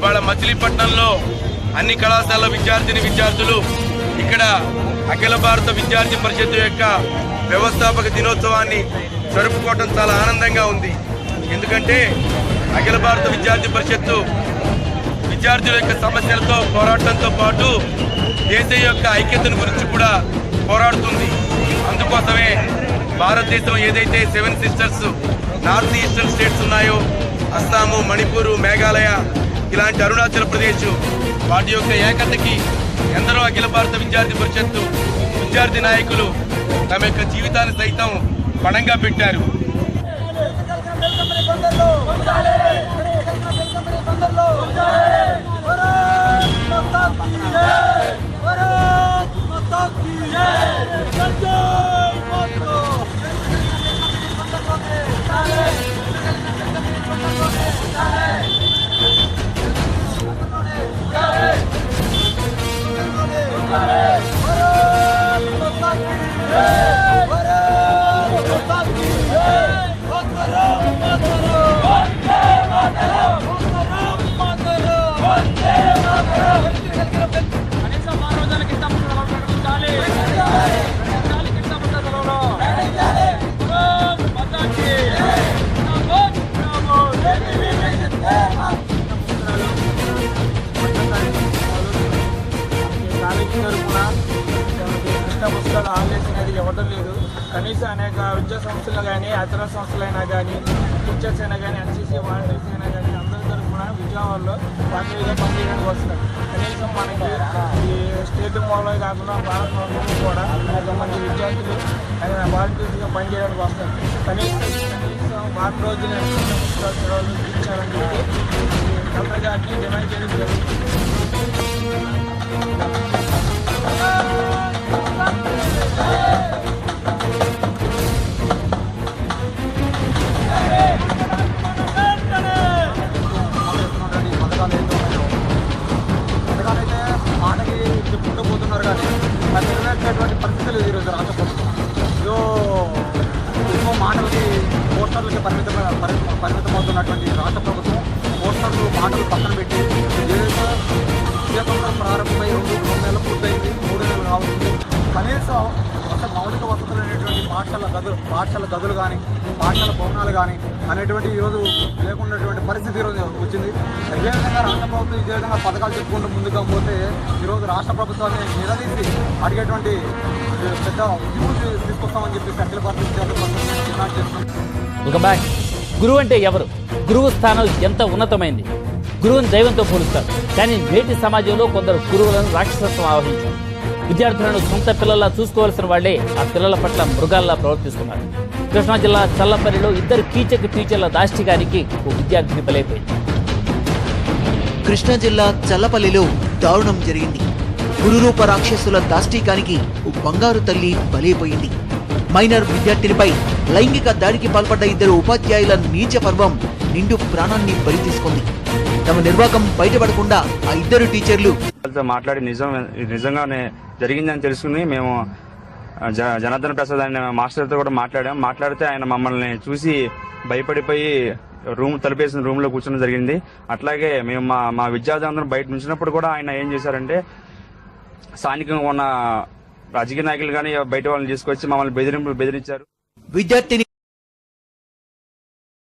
ఇవాళ మచిలీపట్నంలో అన్ని కళాశాల విద్యార్థులు ఇక్కడ అఖిల భారత విద్యార్థి పరిషత్ యొక్క వ్యవస్థాపక దినోత్సవాన్ని జరుపుకోవడం చాలా ఆనందంగా ఉంది. ఎందుకంటే అఖిల భారత విద్యార్థి పరిషత్తు విద్యార్థుల యొక్క సమస్యలతో పోరాటంతో పాటు దేశం యొక్క ఐక్యతను గురించి కూడా పోరాడుతుంది. అందుకోసమే భారతదేశం ఏదైతే 7 సిస్టర్స్ నార్త్ ఈస్టర్న్ స్టేట్స్ ఉన్నాయో, అస్సాము, మణిపూర్, మేఘాలయ, ఇలాంటి అరుణాచల్ ప్రదేశ్, వాటి యొక్క ఏకతకి ఎందరో అఖిల భారత విద్యార్థి పరిషత్తు విద్యార్థి నాయకులు తమ యొక్క జీవితాన్ని సైతం పణంగా పెట్టారు. పుస్తకాలు హాలిడేస్ అనేది ఇవ్వడం లేదు. కనీసం అనేక విద్యా సంస్థలు కానీ ఇతర సంస్థలైనా కానీ టీచర్స్ అయినా కానీ ఎన్సీసీ వాలంటీర్స్ అయినా కానీ అందరితో కూడా విజయవాడలో వాటిగా పనిచేయడానికి వస్తారు. కనీసం మనకి ఈ స్టేట్ మోడల్ కాకుండా భారత మోడల్ కూడా అనేక మంది విద్యార్థులు వాలంటీర్స్గా పనిచేయడానికి వస్తారు. కనీసం వారం రోజులు పుస్తకాలు సెలవులు ఇచ్చారని చెప్పి కలెక్టర్ గారికి డిమాండ్ చేయడం జరుగుతుంది. పథకాలైతే మాటకి చెప్పుకుంటూ పోతున్నారు కానీ అది నెరవేర్చేటువంటి పరిస్థితులు ఈరోజు రాష్ట్ర ప్రభుత్వం ఎన్నో మాటలకి పోస్టర్లకి పరిమితమవుతున్నటువంటి రాష్ట్ర ప్రభుత్వం పోస్టర్లు మాటలు పక్కన పెట్టి జీతంలో ప్రారంభమై 2 నెలలు పూర్తయింది, 3 నెలలు కావచ్చు. కనీసం అసలు మౌలిక వసతులు అనేటువంటి పాఠశాల గదులు కానీ పాఠశాల భవనాలు కానీ అనేటువంటి ఈరోజు లేకున్నటువంటి పరిస్థితి ఈరోజు వచ్చింది. ఇదే విధంగా రాష్ట్ర ప్రభుత్వం ఇదే విధంగా పథకాలు చెప్పుకుంటూ ముందుగా పోతే ఈరోజు రాష్ట్ర ప్రభుత్వాన్ని నిలదీసి అడిగేటువంటి పెద్ద న్యూస్ తీసుకొస్తామని చెప్పి అఖిల భారత విద్యార్థి పరిషత్ డిమాండ్ చేస్తున్నాం. గురువు అంటే ఎవరు? గురువు స్థానం ఎంత ఉన్నతమైంది? గురువుని దైవంతో పోలుస్తారు. కానీ నేటి సమాజంలో కొందరు గురువులను రాక్షసత్వం ఆవహించారు. విద్యార్థులను సొంత పిల్లల్లా చూసుకోవాల్సిన వాళ్లే ఆ పిల్లల పట్ల మృగాల్లా ప్రవర్తిస్తున్నారు. కృష్ణా జిల్లా చల్లపల్లిలో 2 కీచక టీచర్ల దాష్టికానికి ఓ విద్యార్థిని బలైపోయింది. కృష్ణా జిల్లా చల్లపల్లిలో దారుణం జరిగింది. గురురూప రాక్షసుల దాష్టికానికి ఓ బంగారు తల్లి బలైపోయింది. మైనర్ విద్యార్థినిపై లైంగిక దాడికి పాల్పడ్డ 2 ఉపాధ్యాయుల నీచ పర్వం నిండు ప్రాణాన్ని బలి తీసుకుంది. తమ నిర్వాకం బయటపడకుండా ఆ 2 టీచర్లు మాట్లాడి నిజంగానే జరిగిందని తెలుసుకుని మేము జనార్దన్ ప్రసాద్ అనే మాస్టర్తో కూడా మాట్లాడితే ఆయన మమ్మల్ని చూసి భయపడిపోయి తలుపేసిన రూమ్ లో కూర్చోడం జరిగింది. అట్లాగే మేము మా విద్యార్థులందరం బయట నుంచినప్పుడు కూడా ఆయన ఏం చేశారంటే స్థానికంగా ఉన్న రాజకీయ నాయకులు కానీ బయట వాళ్ళని తీసుకొచ్చి మమ్మల్ని బెదిరించారు. విద్యార్థిని